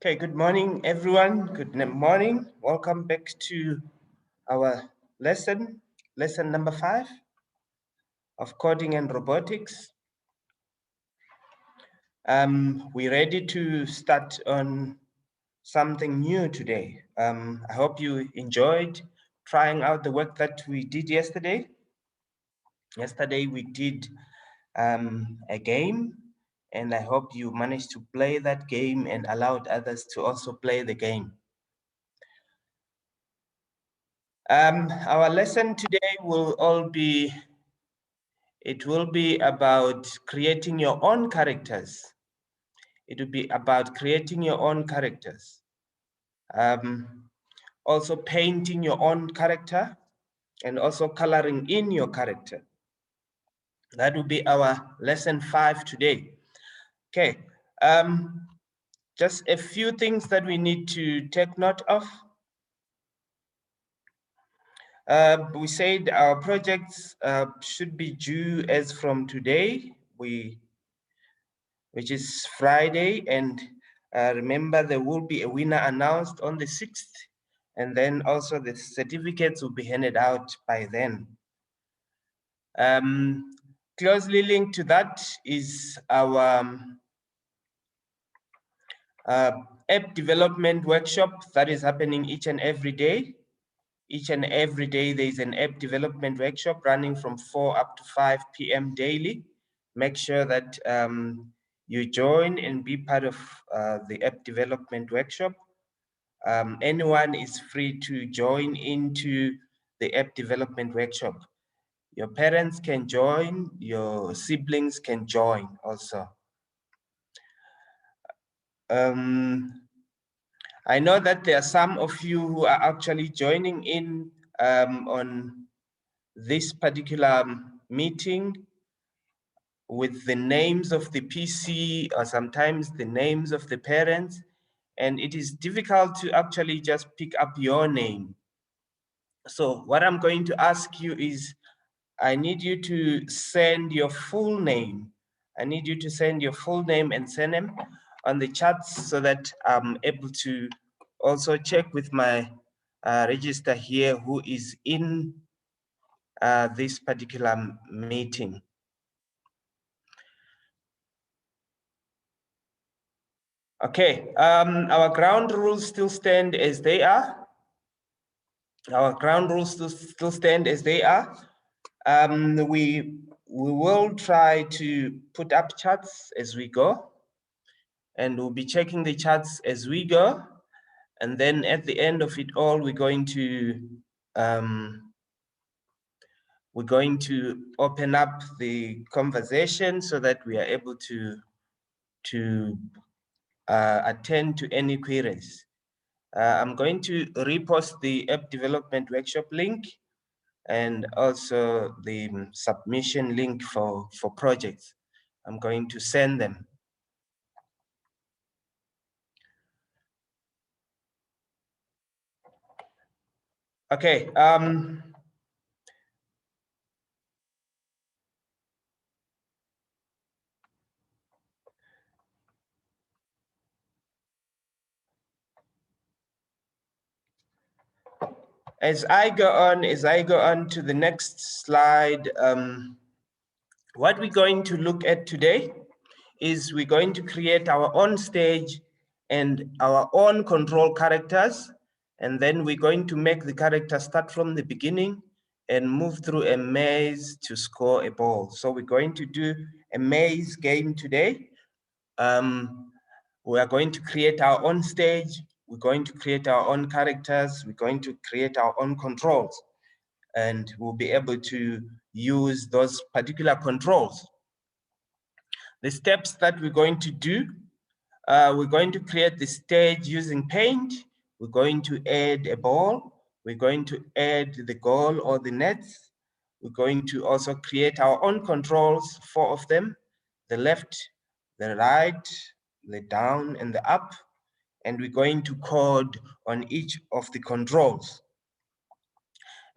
Okay, good morning, everyone. Good morning. Welcome back to our lesson number 5 of coding and robotics. We're ready to start on something new today. I hope you enjoyed trying out the work that we did yesterday. Yesterday we did a game, and I hope you managed to play that game and allowed others to also play the game. Our lesson today will be about creating your own characters. It will be about creating your own characters. Also painting your own character and also coloring in your character. That will be our lesson 5 today. Okay, just a few things that we need to take note of. We said our projects should be due as from today, which is Friday, and remember there will be a winner announced on the 6th, and then also the certificates will be handed out by then. Closely linked to that is our app development workshop that is happening each and every day. Each and every day there is an app development workshop running from 4 up to 5 p.m. daily. Make sure that you join and be part of the app development workshop. Anyone is free to join into the app development workshop. Your parents can join, your siblings can join also. I know that there are some of you who are actually joining in on this particular meeting with the names of the PC or sometimes the names of the parents, and it is difficult to actually just pick up your name. So what I'm going to ask you is, I need you to send your full name. I need you to send your full name and surname on the chats so that I'm able to also check with my register here who is in this particular meeting. Okay, our ground rules still stand as they are. Our ground rules still stand as they are. We will try to put up charts as we go, and we'll be checking the charts as we go. And then at the end of it all, we're going to open up the conversation so that we are able to attend to any queries. I'm going to repost the app development workshop link and also the submission link for projects. I'm going to send them. Okay. As I go on to the next slide, what we're going to look at today is we're going to create our own stage and our own control characters, and then we're going to make the character start from the beginning and move through a maze to score a ball. So we're going to do a maze game today. We are going to create our own stage. We're going to create our own characters. We're going to create our own controls, and we'll be able to use those particular controls. The steps that we're going to do, we're going to create the stage using paint. We're going to add a ball. We're going to add the goal or the nets. We're going to also create our own controls, 4 of them, the left, the right, the down, and the up. And we're going to code on each of the controls.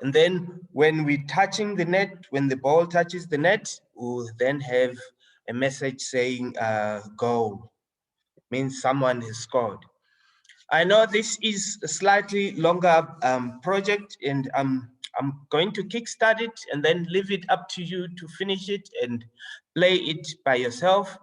And then when we're touching the net, when the ball touches the net, we'll then have a message saying goal. It means someone has scored. I know this is a slightly longer project, and I'm going to kickstart it and then leave it up to you to finish it and play it by yourself.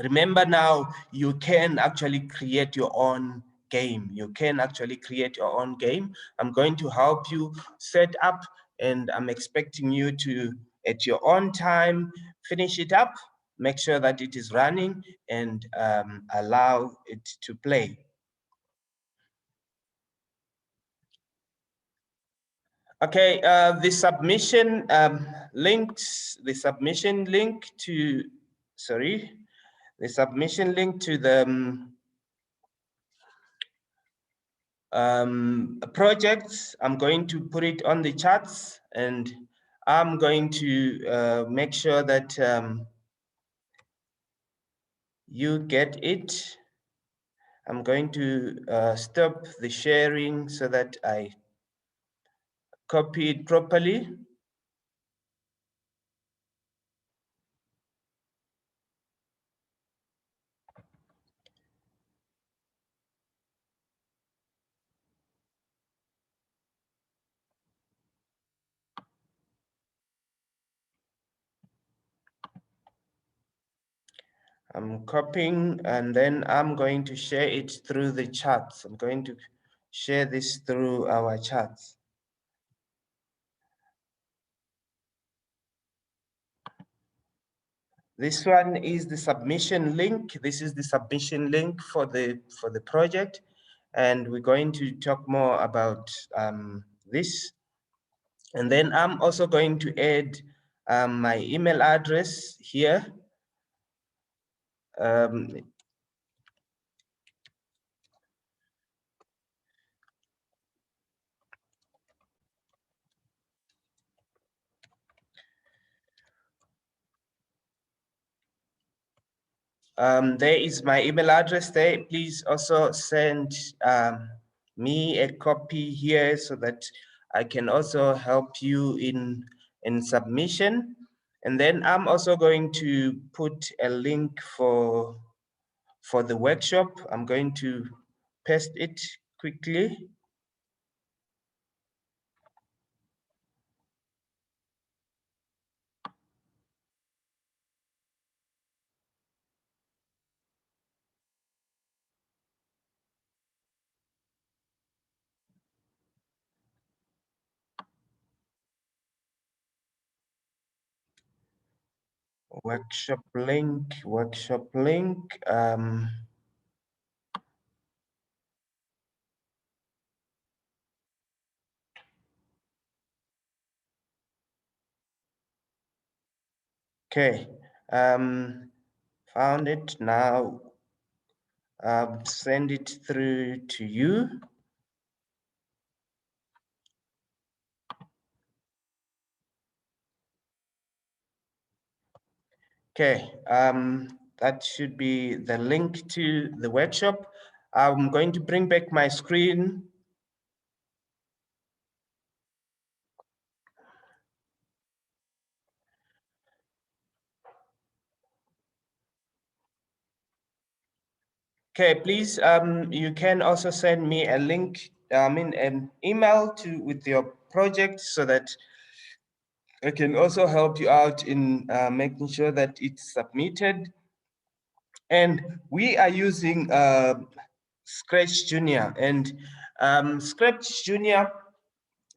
Remember now, you can actually create your own game. You can actually create your own game. I'm going to help you set up, and I'm expecting you to, at your own time, finish it up, make sure that it is running, and allow it to play. Okay, the submission links, the submission link to, sorry, the submission link to the projects, I'm going to put it on the charts, and I'm going to make sure that you get it. I'm going to stop the sharing so that I copy it properly. I'm copying, and then I'm going to share it through the charts. I'm going to share this through our charts. This one is the submission link. This is the submission link for the project, and we're going to talk more about this. And then I'm also going to add my email address here. There is my email address there. Please also send me a copy here so that I can also help you in submission. And then I'm also going to put a link for the workshop. I'm going to paste it quickly. Workshop link. Okay, found it now. Send it through to you. Okay, that should be the link to the workshop. I'm going to bring back my screen. Okay, please, you can also send me a link, an email with your project so that I can also help you out in making sure that it's submitted. And we are using Scratch Junior, and Scratch Junior,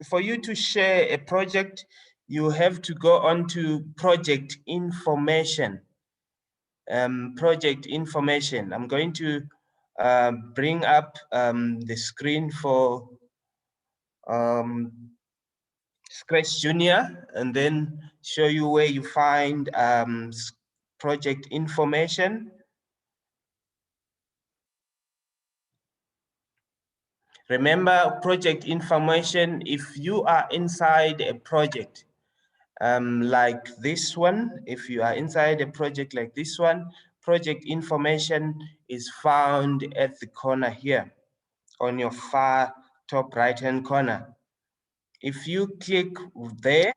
for you to share a project, you have to go on to project information. Project information. I'm going to bring up the screen for Scratch Junior, and then show you where you find project information. Remember, project information, if you are inside a project like this one, if you are inside a project like this one, project information is found at the corner here on your far top right hand corner. If you click there,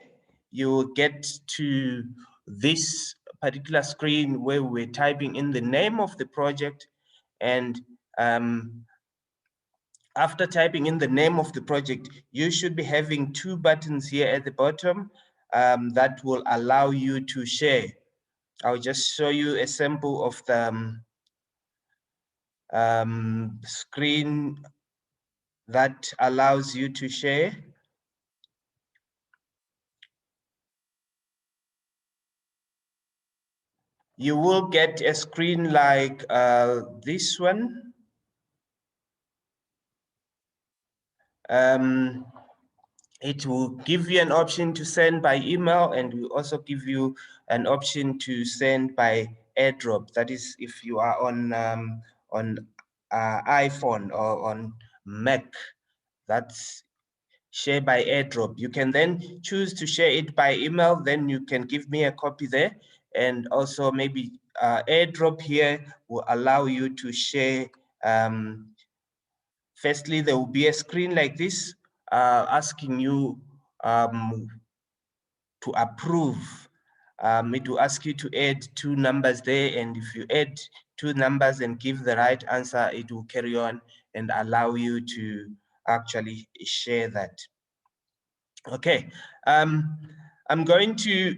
you will get to this particular screen where we're typing in the name of the project, and After typing in the name of the project, you should be having two buttons here at the bottom that will allow you to share. I'll just show you a sample of the screen that allows you to share. You will get a screen like this one. It will give you an option to send by email, and will also give you an option to send by AirDrop. That is if you are on iPhone or on Mac. That's share by AirDrop. You can then choose to share it by email. Then you can give me a copy there, and also maybe AirDrop here will allow you to share. Firstly, there will be a screen like this asking you to approve. It will ask you to add two numbers there, and if you add two numbers and give the right answer, it will carry on and allow you to actually share that. Okay, I'm going to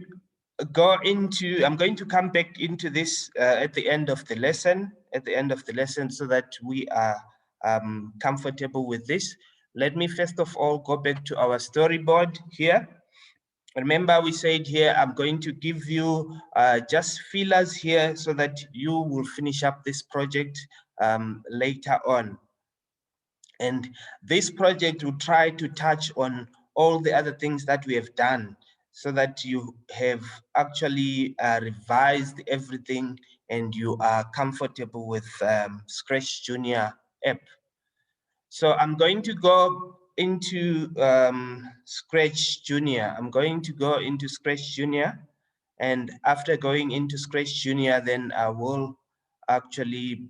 come back into this at the end of the lesson, so that we are comfortable with this. Let me first of all go back to our storyboard here. Remember, we said here, I'm going to give you just fillers here so that you will finish up this project later on. And this project will try to touch on all the other things that we have done so that you have actually revised everything and you are comfortable with Scratch Junior app. So I'm going to go into Scratch Junior. And after going into Scratch Junior, then I will actually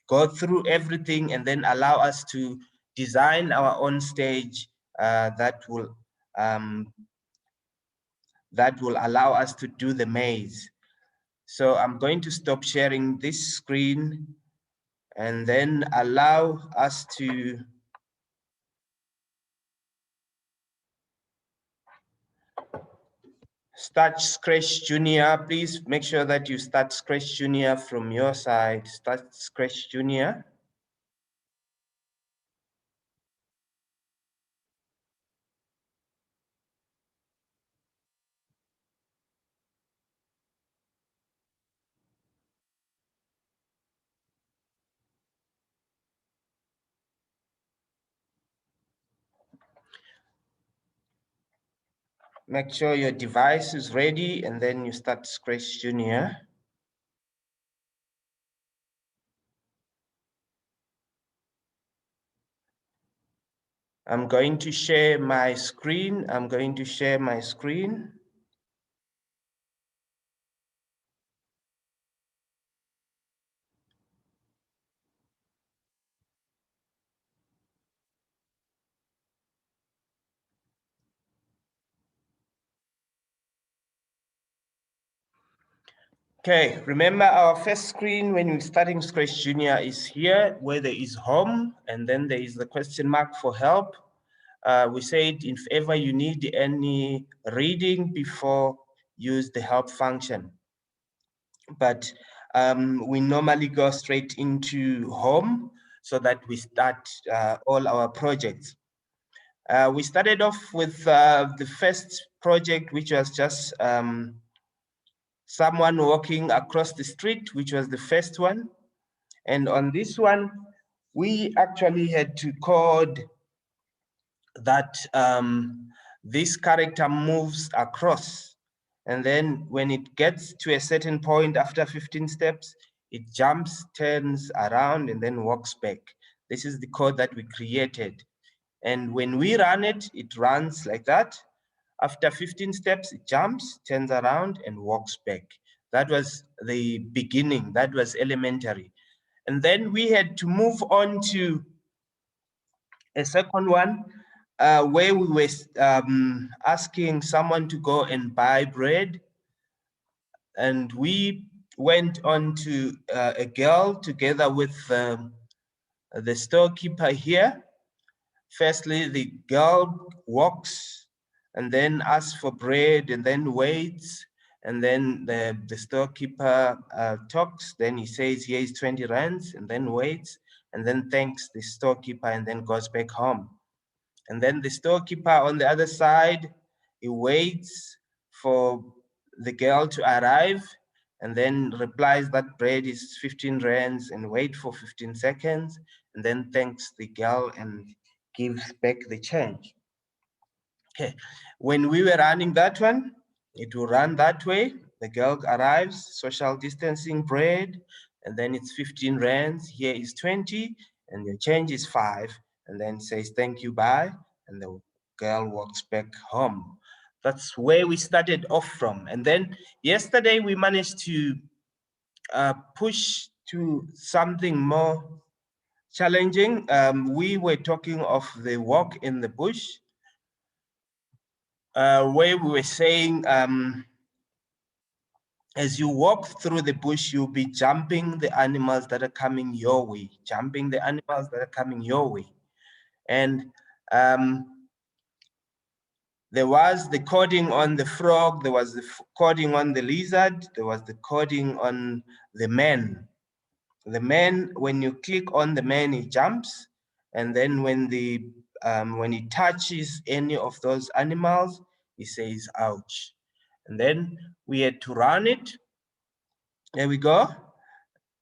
go through everything and then allow us to design our own stage that will allow us to do the maze. So I'm going to stop sharing this screen and then allow us to start Scratch Junior. Please make sure that you start Scratch Junior from your side. Start Scratch Junior. Make sure your device is ready and then you start Scratch Junior. I'm going to share my screen. Okay, remember our first screen when we're starting Scratch Junior is here where there is home and then there is the question mark for help. We said if ever you need any reading before, use the help function. But we normally go straight into home so that we start all our projects. We started off with the first project, which was just someone walking across the street, which was the first one. And on this one, we actually had to code that this character moves across. And then when it gets to a certain point after 15 steps, it jumps, turns around, and then walks back. This is the code that we created. And when we run it, it runs like that. After 15 steps, it jumps, turns around, and walks back. That was the beginning. That was elementary. And then we had to move on to a second one where we were asking someone to go and buy bread. And we went on to a girl together with the storekeeper here. Firstly, the girl walks and then asks for bread and then waits. And then the storekeeper talks. Then he says, here is 20 rands, and then waits and then thanks the storekeeper and then goes back home. And then the storekeeper on the other side, he waits for the girl to arrive and then replies that bread is 15 rands and wait for 15 seconds and then thanks the girl and gives back the change. Okay, when we were running that one, it will run that way. The girl arrives, social distancing bread, and then it's 15 rands. Here is 20, and the change is 5, and then says thank you, bye, and the girl walks back home. That's where we started off from. And then yesterday we managed to push to something more challenging. We were talking of the walk in the bush, where we were saying as you walk through the bush, you'll be jumping the animals that are coming your way, jumping the animals that are coming your way. And there was the coding on the frog, there was the coding on the lizard, there was the coding on the man. The man, when you click on the man, he jumps. And then when he touches any of those animals, he says, ouch. And then we had to run it. There we go.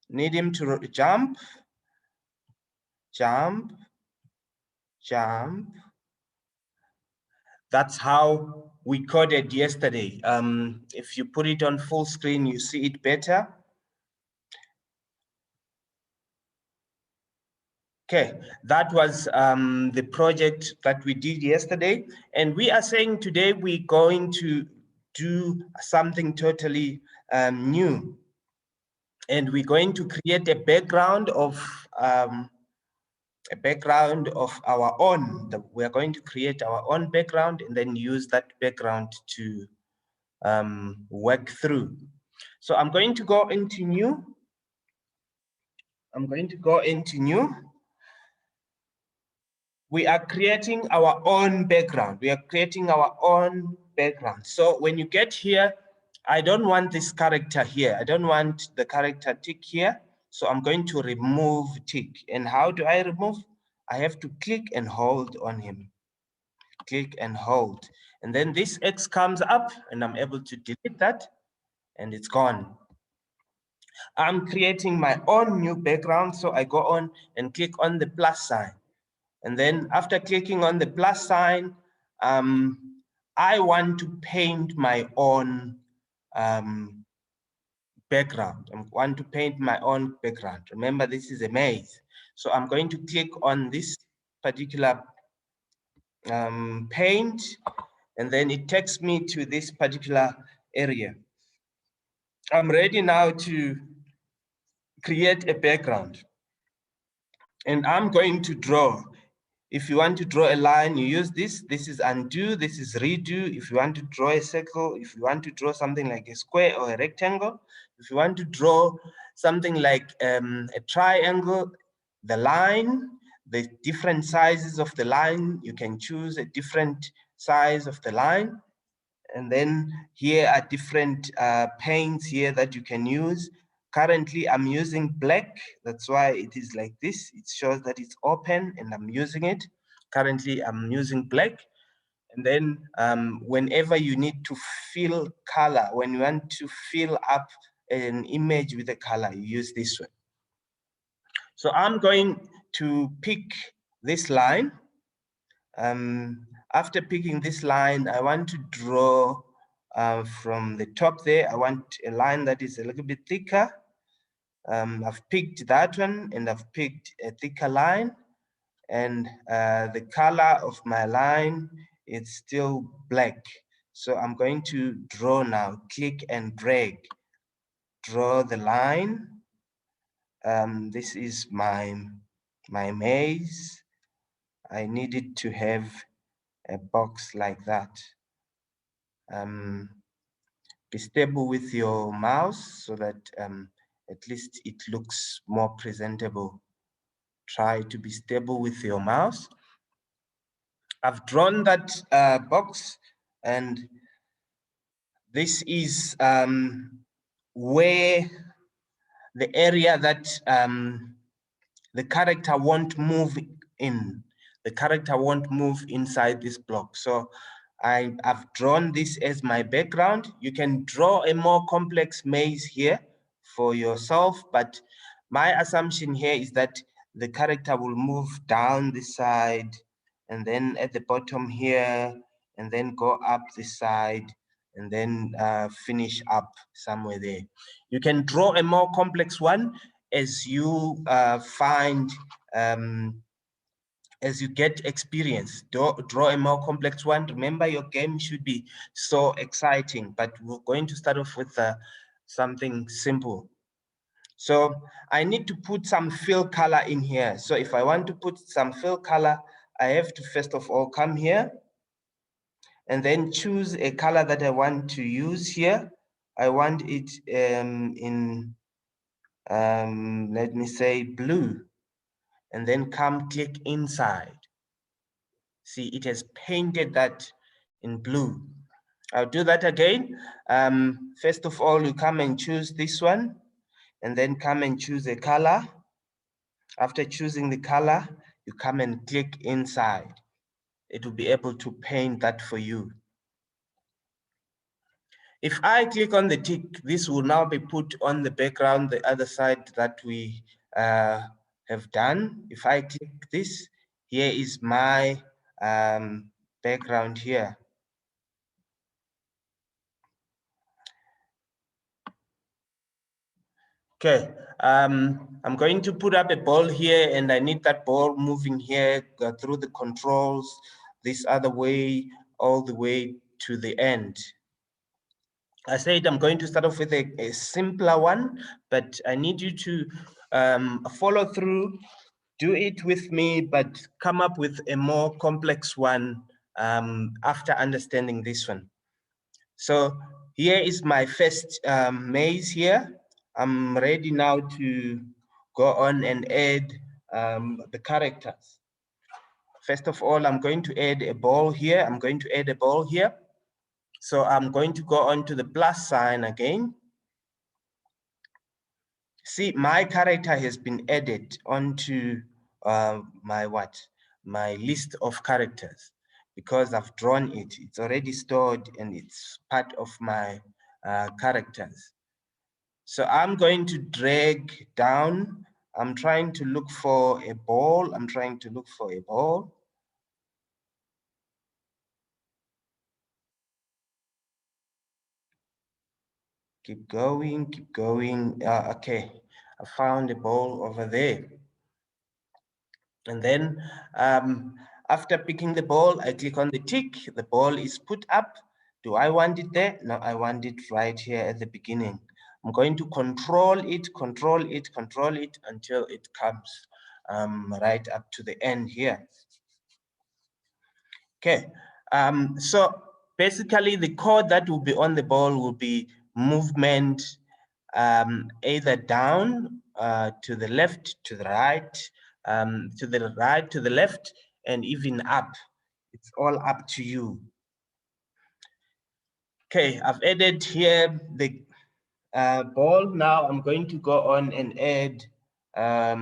Need him to jump, jump, jump. That's how we coded yesterday. If you put it on full screen, you see it better. Okay, that was the project that we did yesterday. And we are saying today we're going to do something totally new. And we're going to create a background of our own. We are going to create our own background and then use that background to work through. So I'm going to go into new. We are creating our own background. So when you get here, I don't want this character here. I don't want the character tick here. So I'm going to remove tick. And how do I remove? I have to click and hold on him. Click and hold. And then this X comes up and I'm able to delete that and it's gone. I'm creating my own new background. So I go on and click on the plus sign. And then after clicking on the plus sign, I want to paint my own background. I want to paint my own background. Remember, this is a maze. So I'm going to click on this particular paint, and then it takes me to this particular area. I'm ready now to create a background. And I'm going to draw. If you want to draw a line, you use this. This is undo, this is redo. If you want to draw a circle, if you want to draw something like a square or a rectangle, if you want to draw something like a triangle, the line, the different sizes of the line, you can choose a different size of the line. And then here are different paints here that you can use. Currently, I'm using black. That's why it is like this. It shows that it's open and I'm using it. Currently, I'm using black. And then whenever you need to fill color, when you want to fill up an image with a color, you use this one. So I'm going to pick this line. After picking this line, I want to draw from the top there. I want a line that is a little bit thicker. I've picked that one and I've picked a thicker line, and the color of my line is still black. So I'm going to draw now, click and drag, draw the line. This is my maze. I needed to have a box like that. Be stable with your mouse so that at least it looks more presentable. Try to be stable with your mouse. I've drawn that box, and this is where the area that the character won't move in. The character won't move inside this block. So I've drawn this as my background. You can draw a more complex maze here for yourself, but my assumption here is that the character will move down this side and then at the bottom here, and then go up this side, and then finish up somewhere there. You can draw a more complex one as you find as you get experience. Draw a more complex one. Remember, your game should be so exciting, but we're going to start off with something simple. So I need to put some fill color in here. So if I want to put some fill color, I have to first of all come here and then choose a color that I want to use here. I want it in, let me say blue, and then come click inside. See, it has painted that in blue. I'll do that again. First of all, you come and choose this one, and then come and choose a color. After choosing the color, you come and click inside. It will be able to paint that for you. If I click on the tick, this will now be put on the background, the other side that we have done. If I click this, here is my background here. Okay, I'm going to put up a ball here, and I need that ball moving here through the controls this other way, all the way to the end. I said I'm going to start off with a simpler one, but I need you to follow through, do it with me, but come up with a more complex one after understanding this one. So here is my first maze here. I'm ready now to go on and add the characters. First of all, I'm going to add a ball here. I'm going to add a ball here. So I'm going to go on to the plus sign again. See, my character has been added onto my list of characters, because I've drawn it. It's already stored and it's part of my characters. So I'm going to drag down. I'm trying to look for a ball. I'm trying to look for a ball. Keep going, keep going. Okay, I found a ball over there. And then after picking the ball, I click on the tick. The ball is put up. Do I want it there? No, I want it right here at the beginning. I'm going to control it until it comes right up to the end here. Okay, so basically the code that will be on the ball will be movement either down, to the left, to the right, to the left, and even up. It's all up to you. Okay, I've added here the ball. Now I'm going to go on and add a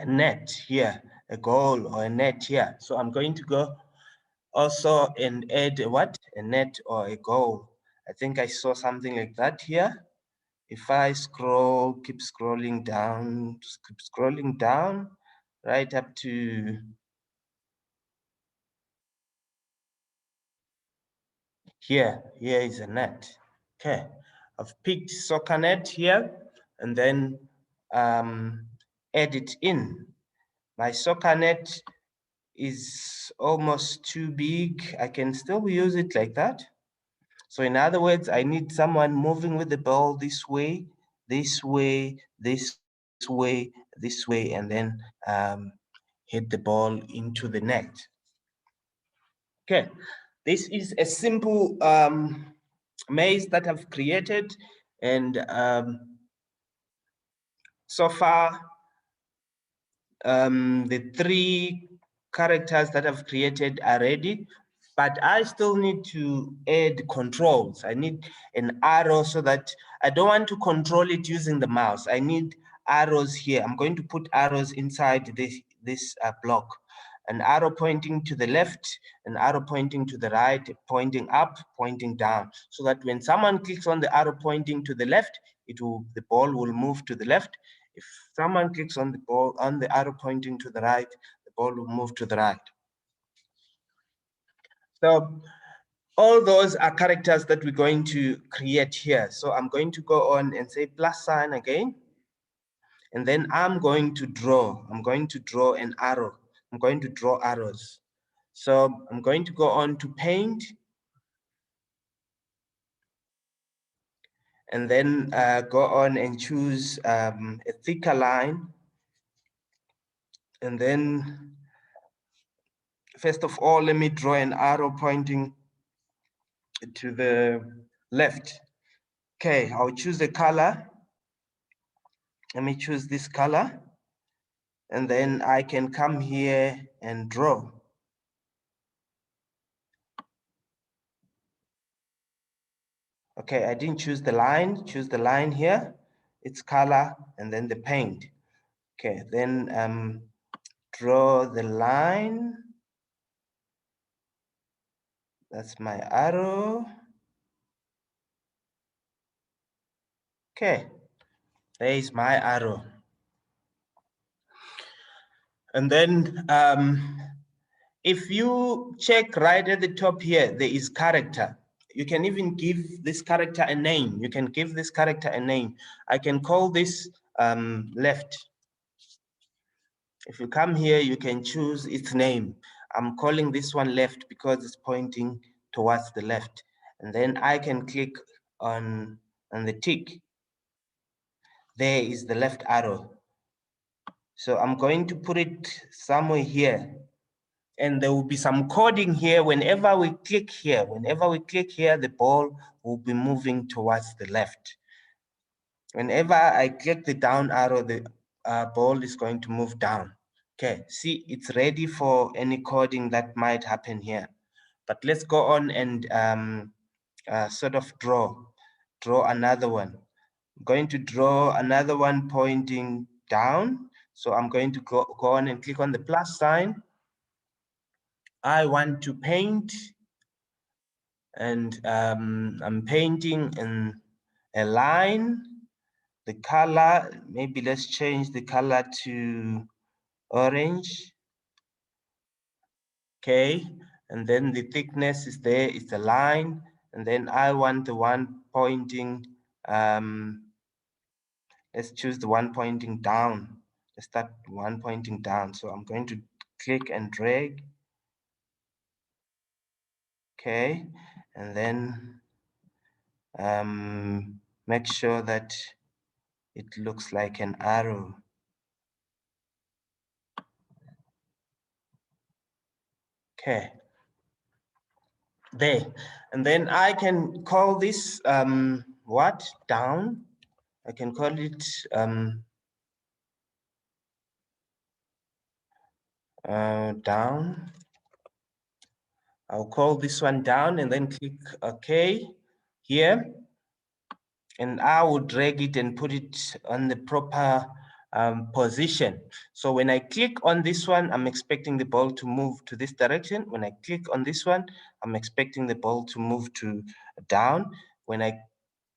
net here, a goal or a net here. So I'm going to go also and add a net or a goal. I think I saw something like that here. If I scroll, keep scrolling down, right up to here. Here is a net. Okay, I've picked soccer net here, and then add it in. My soccer net is almost too big. I can still use it like that. So in other words, I need someone moving with the ball this way, this way, this way, this way, and then hit the ball into the net. Okay, this is a simple maze that I've created, and so far the 3 characters that I've created are ready, but I still need to add controls. I need an arrow so that I don't want to control it using the mouse. I need arrows here. I'm going to put arrows inside this block. An arrow pointing to the left, an arrow pointing to the right, pointing up, pointing down, so that when someone clicks on the arrow pointing to the left, the ball will move to the left. If someone clicks on the arrow pointing to the right, the ball will move to the right. So all those are characters that we're going to create here. So I'm going to go on and say plus sign again. And then I'm going to draw an arrow. I'm going to draw arrows. So I'm going to go on to paint. And then go on and choose a thicker line. And then, first of all, let me draw an arrow pointing to the left. Okay, I'll choose a color. Let me choose this color. And then I can come here and draw. Okay, I didn't choose the line. Choose the line here. It's color and then the paint. Okay, then draw the line. That's my arrow. Okay, there is my arrow. And then if you check right at the top here, there is character. You can even give this character a name. You can give this character a name. I can call this left. If you come here, you can choose its name. I'm calling this one left because it's pointing towards the left. And then I can click on the tick. There is the left arrow. So I'm going to put it somewhere here. And there will be some coding here. Whenever we click here, the ball will be moving towards the left. Whenever I click the down arrow, the ball is going to move down. Okay, see, it's ready for any coding that might happen here. But let's go on and sort of draw another one. I'm going to draw another one pointing down. So I'm going to go on and click on the plus sign. I want to paint, and I'm painting in a line. The color, maybe let's change the color to orange. Okay, and then the thickness is there, it's a line, and then I want the one pointing, let's choose the one pointing down. Let's start one pointing down. So I'm going to click and drag. Okay, and then make sure that it looks like an arrow. Okay, there. And then I can call this what? Down. I can call it down. I'll call this one down and then click OK here. And I will drag it and put it on the proper position. So when I click on this one, I'm expecting the ball to move to this direction. When I click on this one, I'm expecting the ball to move to down. When I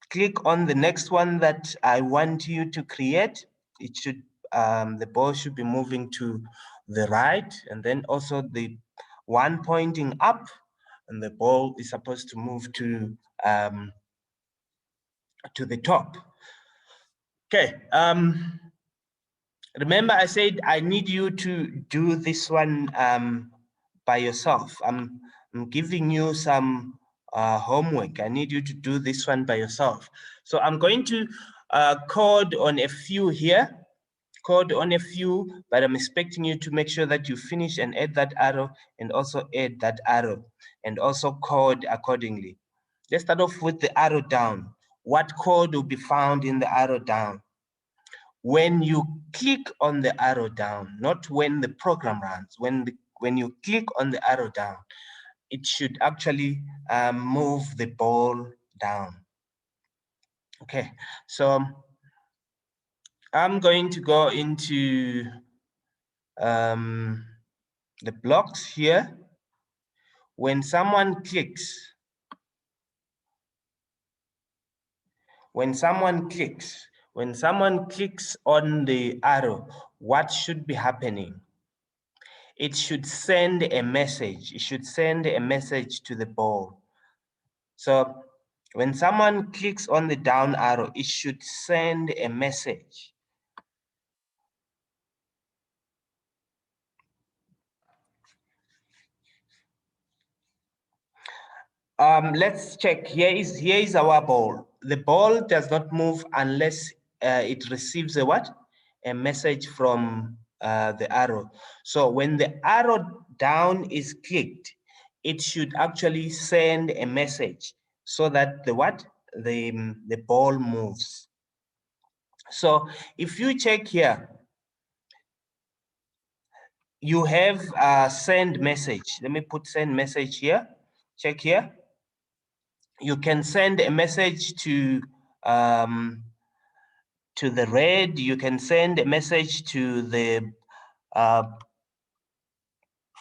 click on the next one that I want you to create, it should the ball should be moving to the right, and then also the one pointing up, and the ball is supposed to move to the top. Okay. Remember, I said I need you to do this one by yourself. I'm giving you some homework. I need you to do this one by yourself. So I'm going to code on a few here, but I'm expecting you to make sure that you finish and add that arrow, and also add that arrow, and also code accordingly. Let's start off with the arrow down. What code will be found in the arrow down? When you click on the arrow down, not when the program runs, when you click on the arrow down, it should actually move the ball down. Okay, so I'm going to go into the blocks here. When someone clicks, on the arrow, what should be happening? It should send a message. It should send a message to the ball. So when someone clicks on the down arrow, it should send a message. Let's check. Here is our ball. The ball does not move unless it receives a what? A message from the arrow. So when the arrow down is clicked, it should actually send a message so that the ball moves. So if you check here, you have a send message. Let me put send message here. Check here. You can send a message to the red. You can send a message to the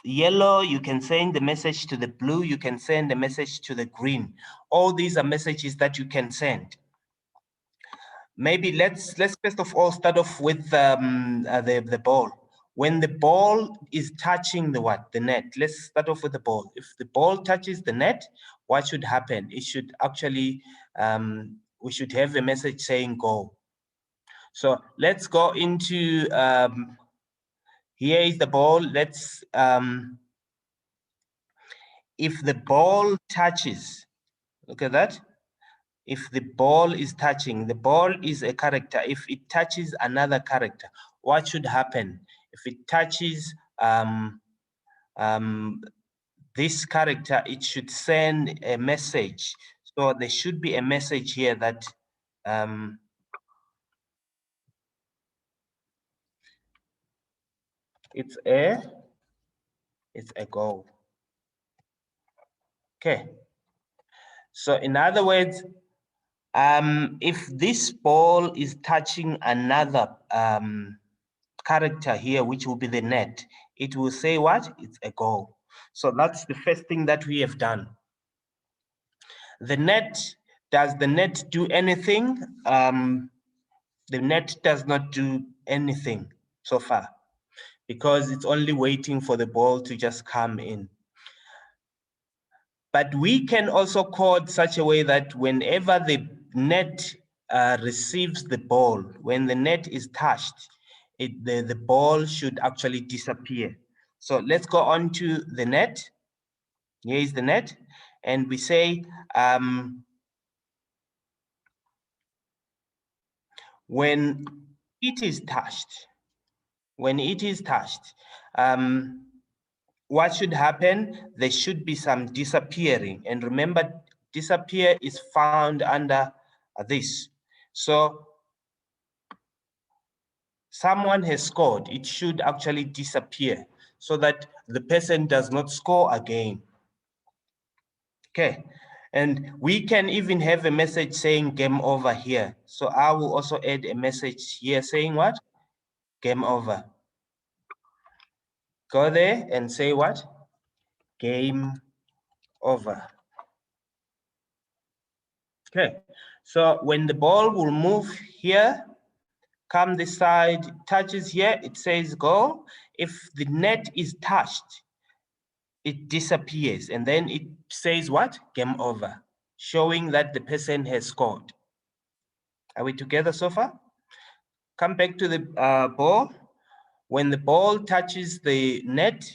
yellow. You can send the message to the blue. You can send a message to the green. All these are messages that you can send. Maybe let's first of all start off with the ball. When the ball is touching the net, let's start off with the ball. If the ball touches the net, what should happen? It should actually, we should have a message saying go. So let's go into, here is the ball. Let's, if the ball touches, look at that. If the ball is touching, the ball is a character. If it touches another character, what should happen? If it touches this character, it should send a message. So there should be a message here that it's a goal. Okay. So in other words, if this ball is touching another character here, which will be the net, it will say what? It's a goal. So that's the first thing that we have done. The net, does the net do anything? The net does not do anything so far because it's only waiting for the ball to just come in. But we can also code such a way that whenever the net receives the ball, when the net is touched, the ball should actually disappear. So let's go on to the net. Here is the net. And we say, when it is touched, what should happen? There should be some disappearing. And remember, disappear is found under this. So someone has scored, it should actually disappear so that the person does not score again. Okay, and we can even have a message saying game over here. So I will also add a message here saying what? Game over. Go there and say what? Game over. Okay, so when the ball will move here, come this side, touches here, it says go. If the net is touched, it disappears and then it says what? Game over, showing that the person has scored. Are we together so far? Come back to the ball. When the ball touches the net,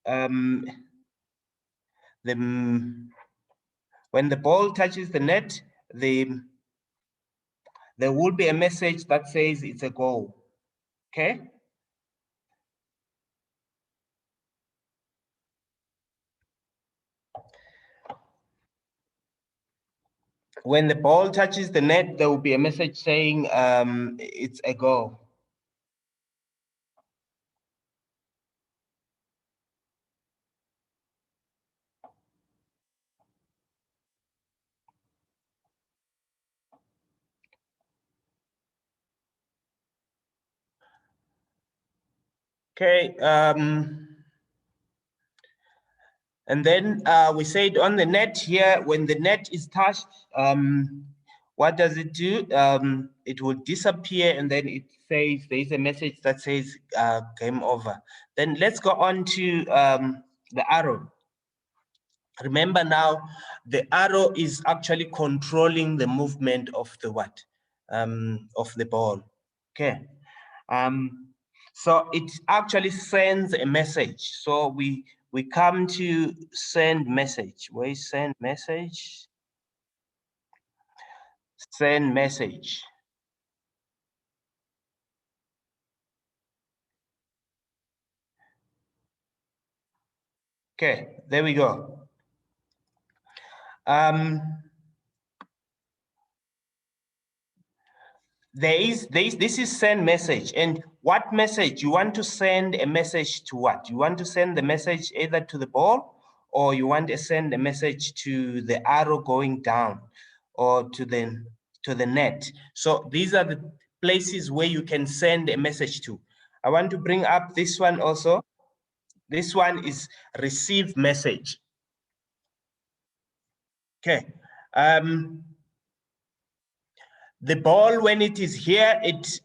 when the ball touches the net, there will be a message that says it's a goal. Okay. When the ball touches the net, there will be a message saying it's a goal. Okay, and then we said on the net here, when the net is touched, what does it do? It will disappear, and then it says there is a message that says game over. Then let's go on to the arrow. Remember now, the arrow is actually controlling the movement of the what? Of the ball. Okay. So it actually sends a message. So we come to send message. Where is send message? Send message. Okay, there we go. This is send message. And what message? You want to send a message to what? You want to send the message either to the ball, or you want to send a message to the arrow going down, or to the net. So these are the places where you can send a message to. I want to bring up this one also. This one is receive message. Okay. The ball, when it is here, it's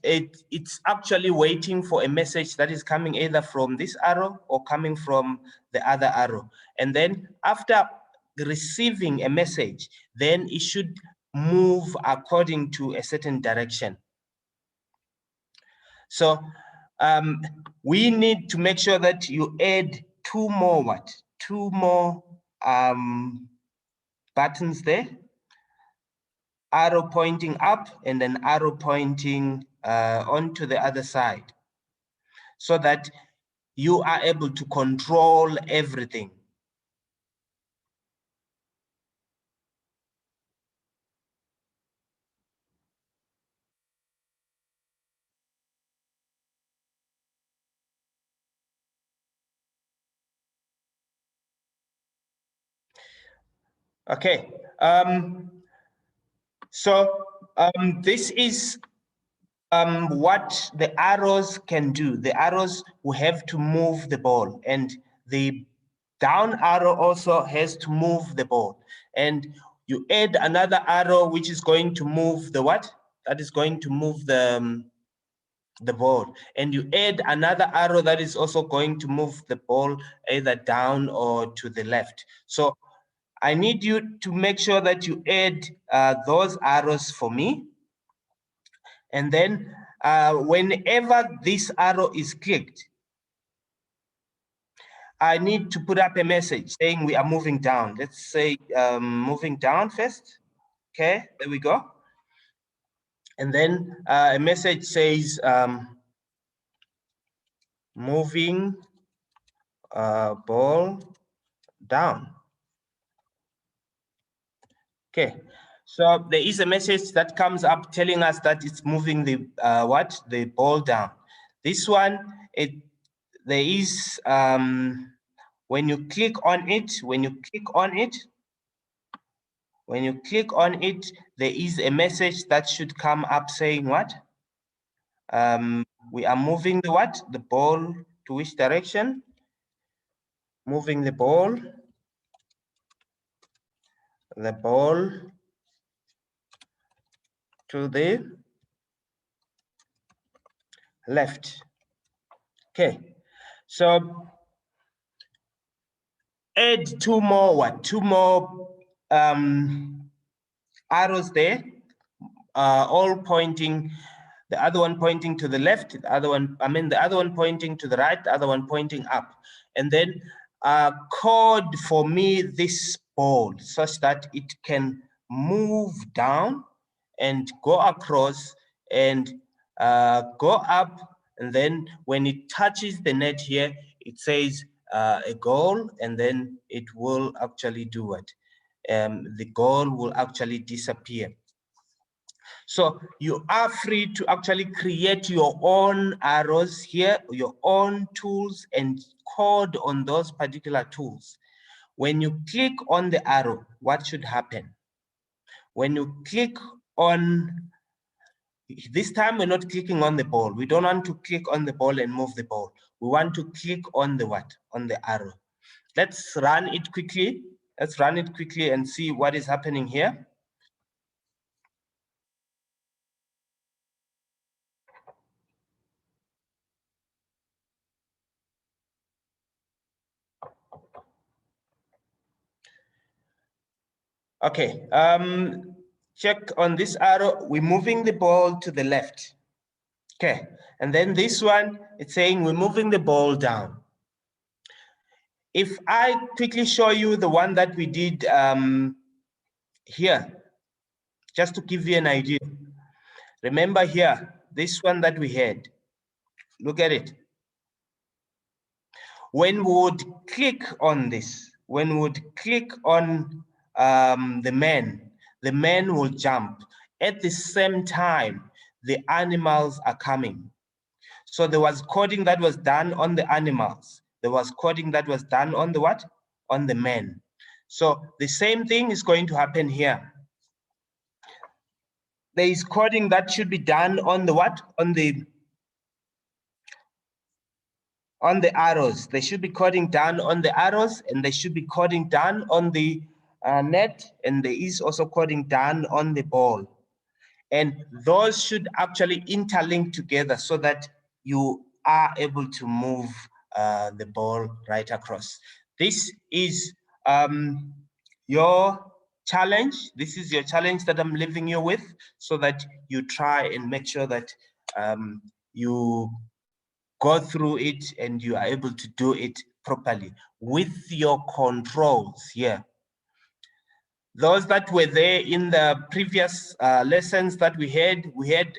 actually waiting for a message that is coming either from this arrow or coming from the other arrow. And then after receiving a message, then it should move according to a certain direction. So we need to make sure that you add two more buttons there. Arrow pointing up and an arrow pointing onto the other side, so that you are able to control everything. Okay, so this is what the arrows can do. The arrows will have to move the ball, and the down arrow also has to move the ball. And you add another arrow which is going to move the what? That is going to move the ball. And you add another arrow that is also going to move the ball either down or to the left. So I need you to make sure that you add those arrows for me. And then whenever this arrow is clicked, I need to put up a message saying we are moving down. Let's say moving down first. Okay, there we go. And then a message says moving ball down. Okay, so there is a message that comes up telling us that it's moving the the ball down. This one, there is when you click on it, there is a message that should come up saying what? We are moving the ball to which direction? Moving the ball to the left. Okay, so add two more arrows there, all pointing, the other one pointing to the left, the other one pointing to the right, the other one pointing up. And then code for me this ball such that it can move down and go across and go up. And then when it touches the net here, it says a goal, and then it will actually do it. the goal will actually disappear. So you are free to actually create your own arrows here, your own tools, and code on those particular tools. When you click on the arrow, what should happen? When you click on, this time we're not clicking on the ball. We don't want to click on the ball and move the ball. We want to click on the what? On the arrow. Let's run it quickly. Let's run it quickly and see what is happening here. Okay, check on this arrow. We're moving the ball to the left. Okay, and then this one, it's saying we're moving the ball down. If I quickly show you the one that we did here, just to give you an idea. Remember here, this one that we had, look at it. When we would click on this, when we would click on the man will jump. At the same time, the animals are coming. So there was coding that was done on the animals. There was coding that was done on the what? On the man. So the same thing is going to happen here. There is coding that should be done on the what? On the arrows. They should be coding down on the arrows, and they should be coding down on the net, and there is also coding down on the ball. And those should actually interlink together so that you are able to move the ball right across. This is your challenge. This is your challenge that I'm leaving you with, so that you try and make sure that you go through it and you are able to do it properly with your controls here. Those that were there in the previous lessons that we had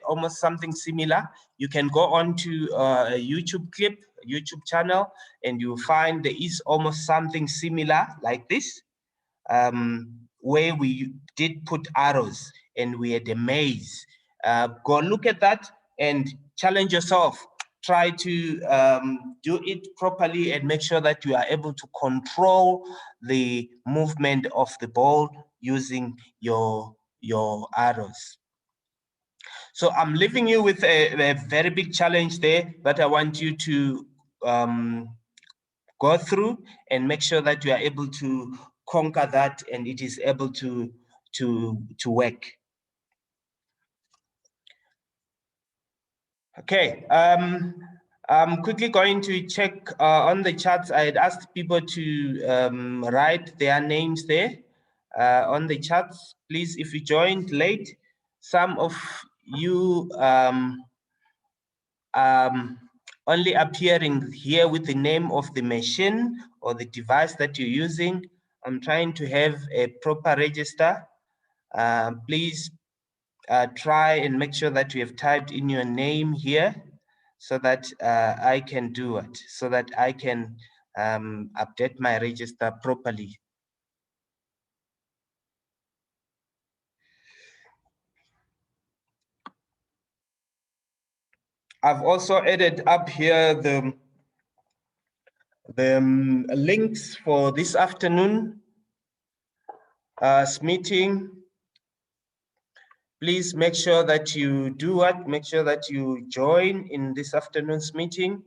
almost something similar. You can go on to a YouTube clip, YouTube channel, and you'll find there is almost something similar like this, where we did put arrows and we had a maze. Go look at that and challenge yourself. Try to do it properly and make sure that you are able to control the movement of the ball using your arrows. So I'm leaving you with a very big challenge there that I want you to go through and make sure that you are able to conquer that and it is able to work. Okay, I'm quickly going to check on the chats. I had asked people to write their names there on the chats. Please, if you joined late, some of you only appearing here with the name of the machine or the device that you're using. I'm trying to have a proper register. Please try and make sure that you have typed in your name here so that I can do it, so that I can update my register properly. I've also added up here the links for this afternoon meeting. Please make sure that you do what? Make sure that you join in this afternoon's meeting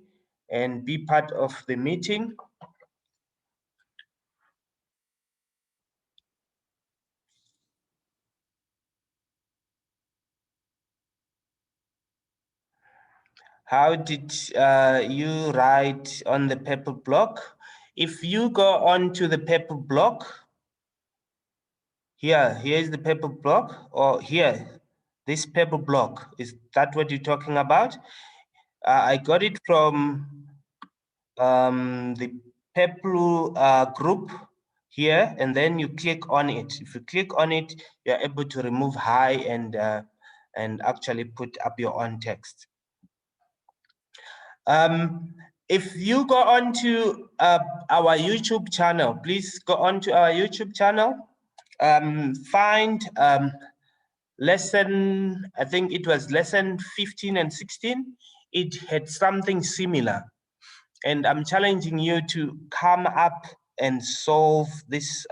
and be part of the meeting. How did you write on the paper block? If you go on to the paper block, here's the paper block, or here, this paper block, is that what you're talking about? I got it from the paper group here, and then you click on it. If you click on it, you're able to remove hi and actually put up your own text. If you go on to our YouTube channel, please go on to our YouTube channel. find lesson, I think it was lesson 15 and 16, it had something similar. And I'm challenging you to come up and solve this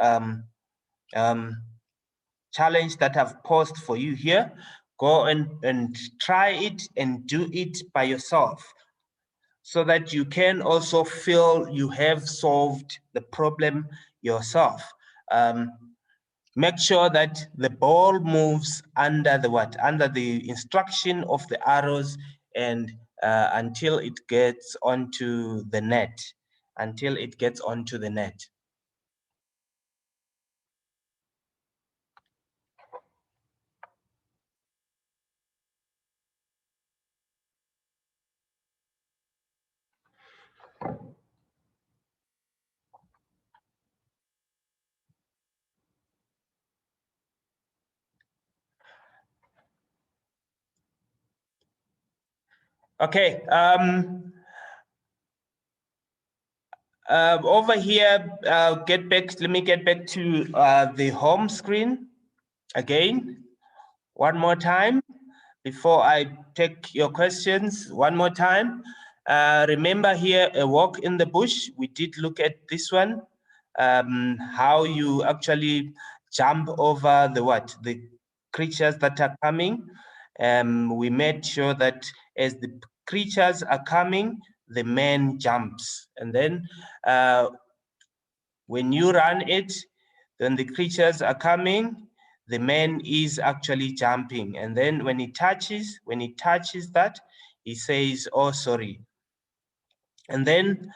challenge that I've posed for you here. Go and try it and do it by yourself, so that you can also feel you have solved the problem yourself. Make sure that the ball moves under the what? Under the instruction of the arrows, and until it gets onto the net. Until it gets onto the net. Okay. Over here, let me get back to the home screen again, one more time, before I take your questions, one more time. Remember here, a walk in the bush, we did look at this one, how you actually jump over the creatures that are coming. We made sure that as the creatures are coming, the man jumps, and then when you run it, then the creatures are coming, the man is actually jumping, and then when he touches that, he says, oh, sorry. And then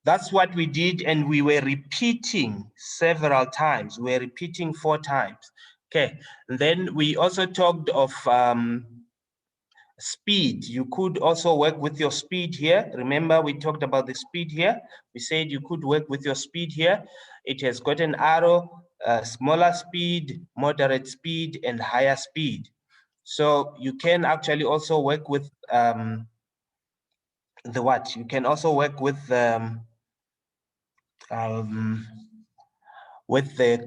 that's what we did, and we were repeating several times. We were repeating 4 times. Okay, and then we also talked of speed. You could also work with your speed here. Remember, we talked about the speed here. We said you could work with your speed here. It has got an arrow, smaller speed, moderate speed, and higher speed. So you can actually also work with you can also work with the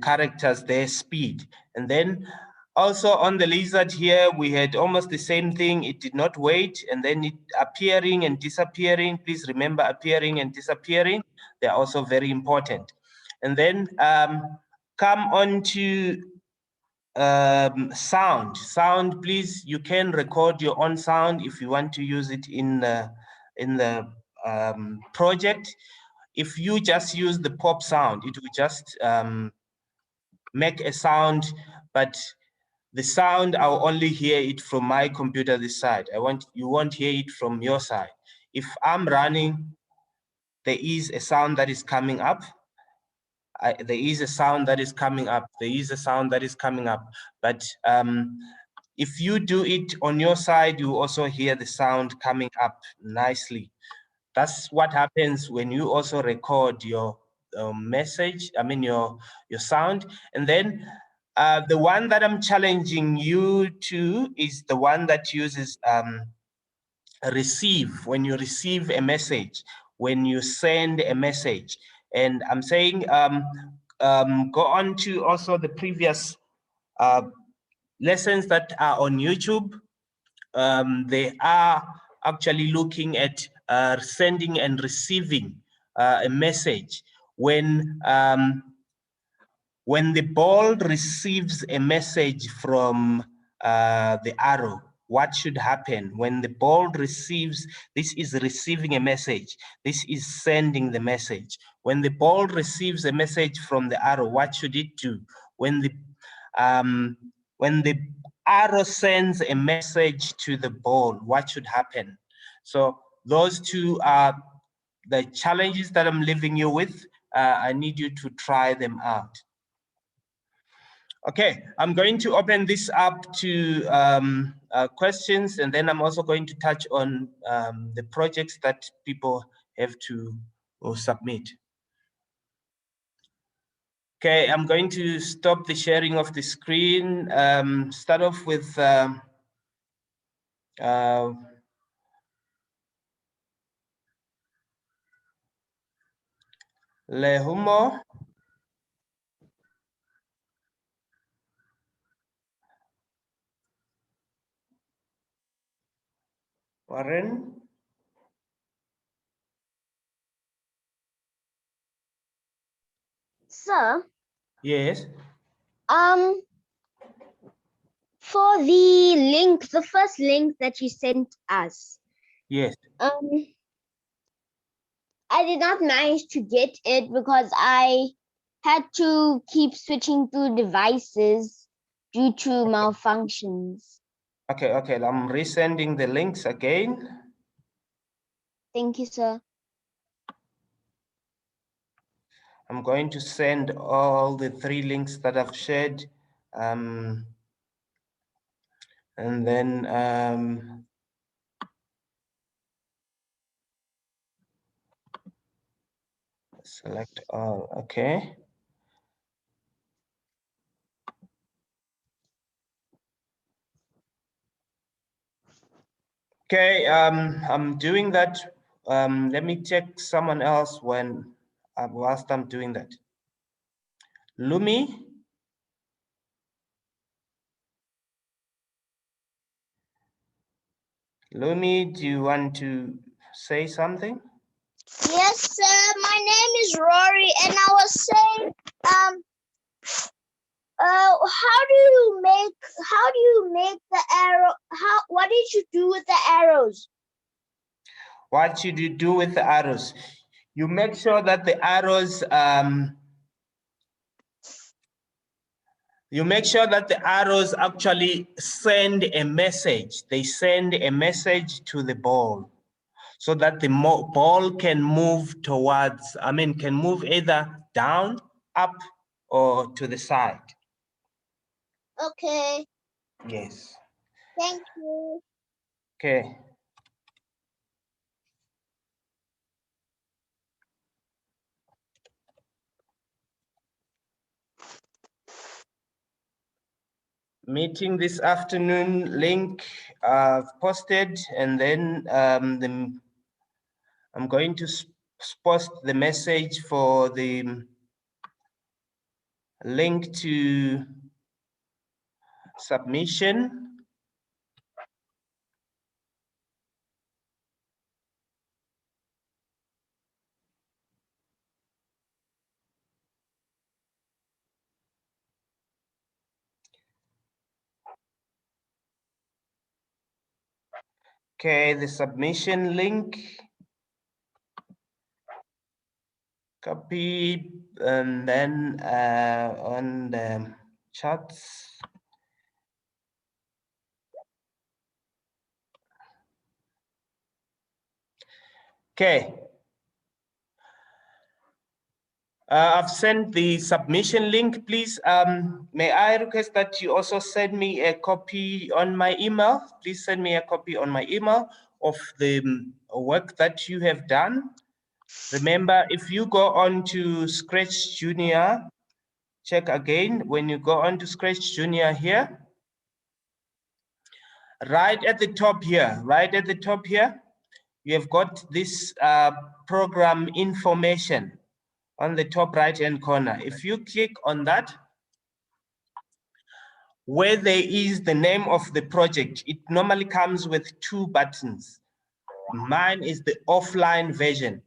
characters, their speed. And then also on the lizard here, we had almost the same thing. It did not wait, and then it appearing and disappearing. Please remember, appearing and disappearing, they're also very important. And then come on to sound. Please, you can record your own sound if you want to use it in the project. If you just use the pop sound, it will just make a sound, but the sound, I'll only hear it from my computer this side. You won't hear it from your side. If I'm running, there is a sound that is coming up. There is a sound that is coming up. There is a sound that is coming up. But if you do it on your side, you also hear the sound coming up nicely. That's what happens when you also record your message, your sound. And then the one that I'm challenging you to is the one that uses receive, when you receive a message, when you send a message. And I'm saying go on to also the previous lessons that are on YouTube. They are actually looking at sending and receiving a message. When the ball receives a message from the arrow, what should happen? When the ball receives, this is receiving a message, this is sending the message. When the ball receives a message from the arrow, what should it do? When the arrow sends a message to the ball, what should happen? So those two are the challenges that I'm leaving you with. I need you to try them out. Okay, I'm going to open this up to questions, and then I'm also going to touch on the projects that people have to submit. Okay, I'm going to stop the sharing of the screen. Start off with Lehumo. Warren? Sir, Yes. for the link, the first link that you sent us, Yes. I did not manage to get it because I had to keep switching through devices due to malfunctions. Okay, okay. I'm resending the links again. Thank you, sir. I'm going to send all the 3 links that I've shared. And then select all. Okay. Okay, I'm doing that. Let me check someone else when whilst I'm doing that. Lumi? Lumi, do you want to say something? Yes, sir. My name is Rory, and I was saying, how do you make the arrow? What did you do with the arrows? What should you do with the arrows? You make sure that the arrows actually send a message. They send a message to the ball so that the ball can move towards, can move either down, up, or to the side. Okay. Yes. Thank you. Okay. Meeting this afternoon link I've posted, and then I'm going to post the message for the link to submission. Okay, the submission link. Copy, and then on the chats. Okay. I've sent the submission link. Please, may I request that you also send me a copy on my email? Please send me a copy on my email of the work that you have done. Remember, if you go on to Scratch Junior, check again. When you go on to Scratch Junior here, right at the top here, you have got this program information on the top right-hand corner. If you click on that, where there is the name of the project, it normally comes with 2 buttons. Mine is the offline version.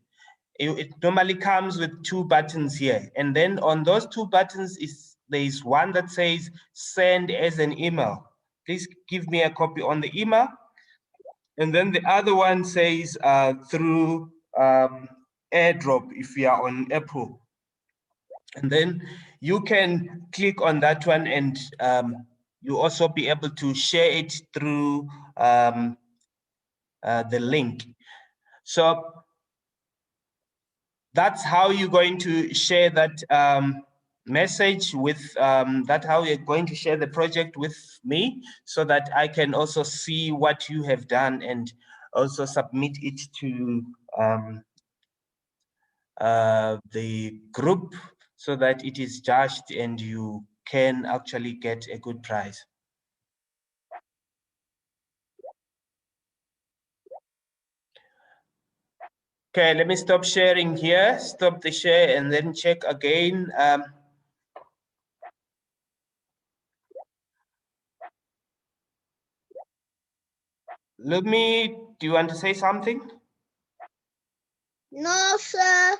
It normally comes with 2 buttons here. And then on those 2 buttons, there is one that says send as an email. Please give me a copy on the email. And then the other one says through AirDrop if you are on Apple. And then you can click on that one, and you also be able to share it through the link. So that's how you're going to share that message with, that's how you're going to share the project with me, so that I can also see what you have done and also submit it to the group, so that it is judged and you can actually get a good prize. Okay, let me stop sharing here, stop the share, and then check again. Lumi, do you want to say something? No, sir.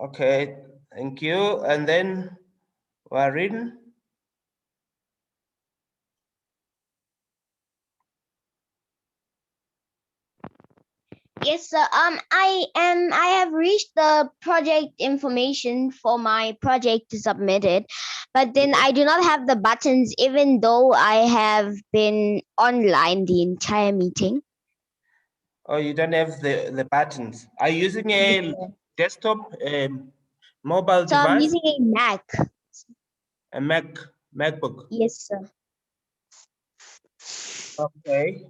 Okay, thank you. And then Warren. Yes, sir. I have reached the project information for my project to submit it, but then I do not have the buttons, even though I have been online the entire meeting. Oh, you don't have the buttons. Are you using a desktop, mobile So I'm device, using a Mac. a MacBook? Yes, sir. Okay.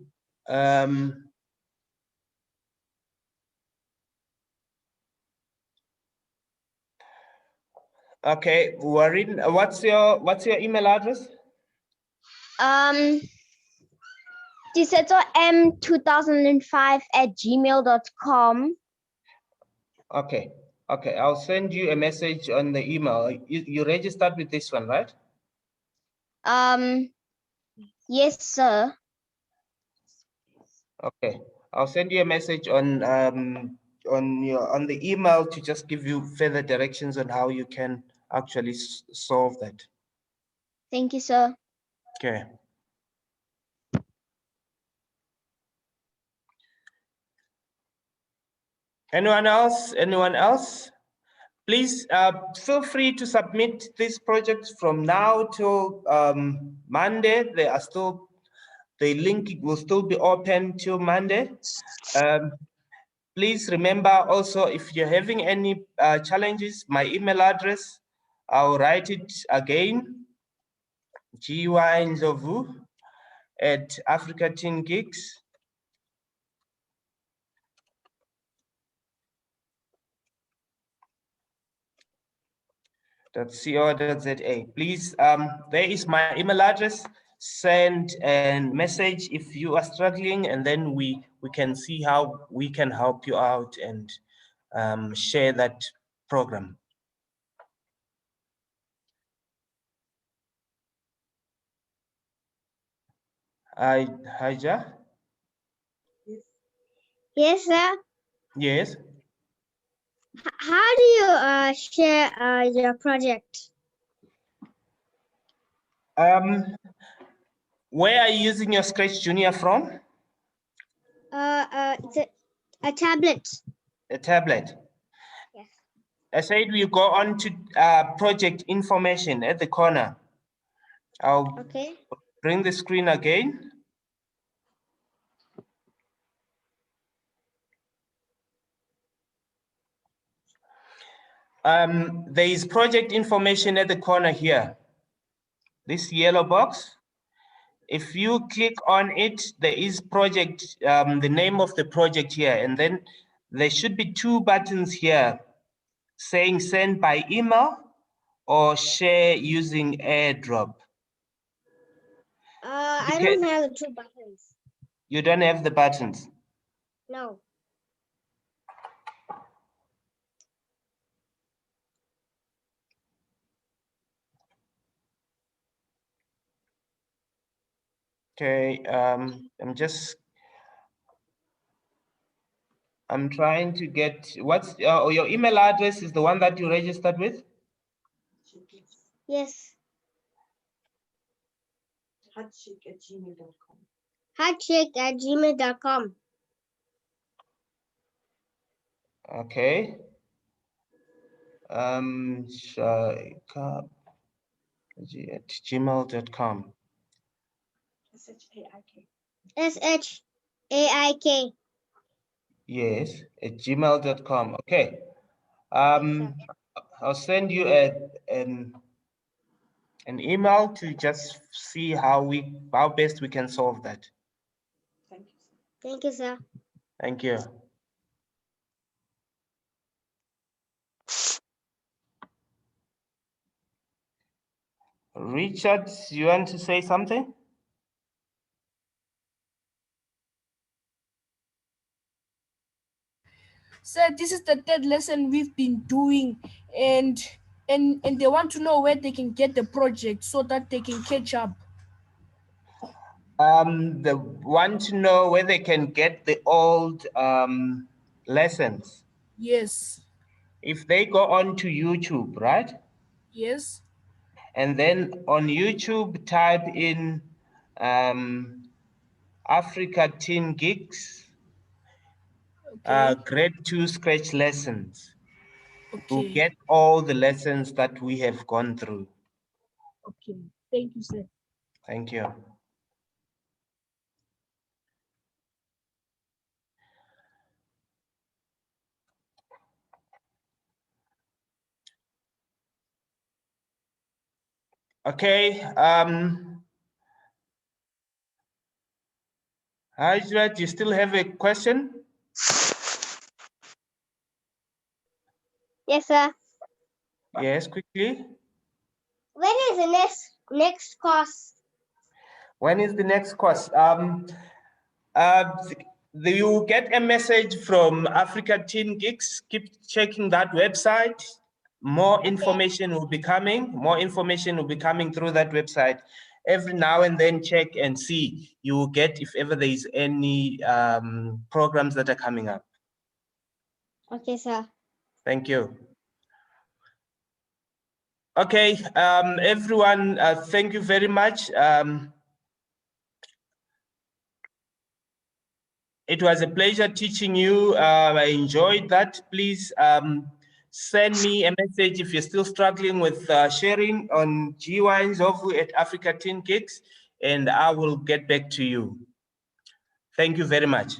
Um, okay, Warren, what's your email address? Tiseto m2005@gmail.com. Okay. Okay, I'll send you a message on the email. You registered with this one, right? Yes, sir. Okay, I'll send you a message on the email to just give you further directions on how you can actually solve that. Thank you, sir. Okay. Anyone else? Anyone else? Please feel free to submit these projects from now till Monday. They are still, the link will still be open till Monday. Please remember also, if you're having any challenges, my email address, I'll write it again, gynzovu@africatingigs. .co.za. Please, there is my email address. Send a message if you are struggling, and then we can see how we can help you out and share that program. Haja? Yes, sir. Yes. How do you share your project? Where are you using your Scratch Junior from? It's a tablet. A tablet. Yes. I said we go on to project information at the corner. I'll Okay. bring the screen again. There is project information at the corner here. This yellow box. If you click on it, there is project, the name of the project here, and then there should be two buttons here saying send by email or share using AirDrop. I don't have the two buttons. You don't have the buttons. No. Okay, I'm trying to get, what's your email address is the one that you registered with? Yes. Heartshake@gmail.com. Heartshake@gmail.com. Okay. Shaik@gmail.com. SHAIK. Yes, at gmail.com. Okay. Yes, I'll send you an email to just see how best we can solve that. thank you, sir. Thank you. Richard, you want to say something? So this is the third lesson we've been doing, and they want to know where they can get the project so that they can catch up. They want to know where they can get the old lessons. Yes. If they go on to YouTube, right? Yes. And then on YouTube, type in Africa Teen Geeks, Okay. grade 2 Scratch lessons. We'll Okay. get all the lessons that we have gone through. Okay. Thank you, sir. Thank you. Okay. Hajra, do you still have a question? Yes, sir. Yes, quickly. When is the next course? When is the next course? You will get a message from Africa Teen Geeks. Keep checking that website. More information will be coming. More information will be coming through that website. Every now and then, check and see. You will get if ever there is any programs that are coming up. Okay, sir. Thank you. Okay, everyone, thank you very much. It was a pleasure teaching you. I enjoyed that. Please send me a message if you're still struggling with sharing on GY Ndlovu at Africa Teen Geeks, and I will get back to you. Thank you very much.